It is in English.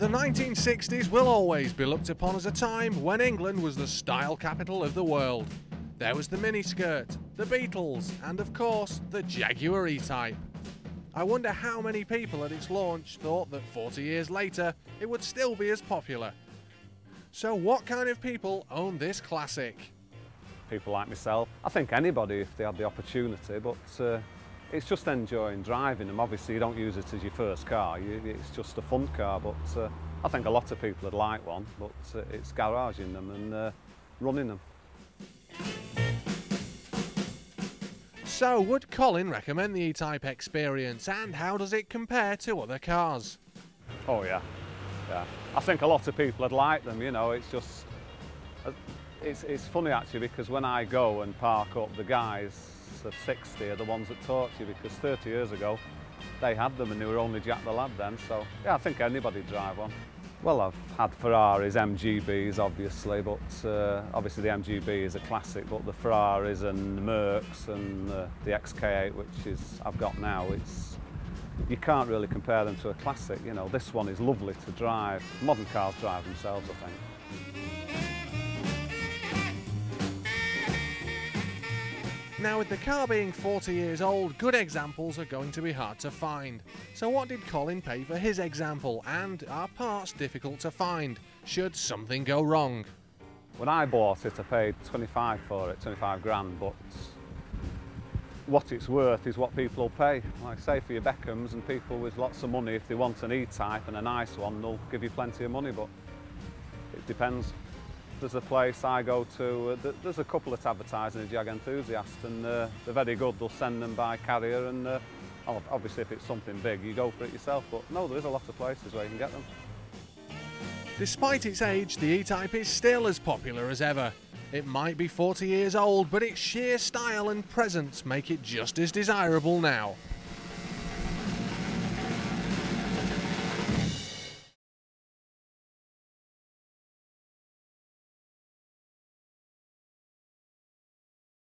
The 1960s will always be looked upon as a time when England was the style capital of the world. There was the miniskirt, the Beatles, and of course, the Jaguar E-Type. I wonder how many people at its launch thought that 40 years later it would still be as popular. So what kind of people own this classic? People like myself. I think anybody if they had the opportunity, but it's just enjoying driving them. Obviously you don't use it as your first car, it's just a fun car, but I think a lot of people would like one, but it's garaging them and running them. So would Colin recommend the E-Type experience, and how does it compare to other cars? Oh yeah. I think a lot of people would like them, you know, it's just, it's funny actually because when I go and park up, the guys of 60 are the ones that talk to you, because 30 years ago they had them and they were only Jack the Lad then, so yeah, I think anybody'd drive one. Well, I've had Ferraris, MGBs obviously, but obviously the MGB is a classic, but the Ferraris and the Mercs and the XK8, which is I've got now, you can't really compare them to a classic, you know. This one is lovely to drive. Modern cars drive themselves, I think. Now, with the car being 40 years old, good examples are going to be hard to find. So what did Colin pay for his example, and are parts difficult to find, should something go wrong? When I bought it, I paid 25 for it, 25 grand, but what it's worth is what people will pay. Like I say, for your Beckhams and people with lots of money, if they want an E-Type and a nice one, they'll give you plenty of money, but it depends. There's a place I go to, there's a couple that's advertising a Jag Enthusiast, and they're very good. They'll send them by carrier, and obviously if it's something big you go for it yourself, but no, there is a lot of places where you can get them. Despite its age, the E-Type is still as popular as ever. It might be 40 years old, but its sheer style and presence make it just as desirable now.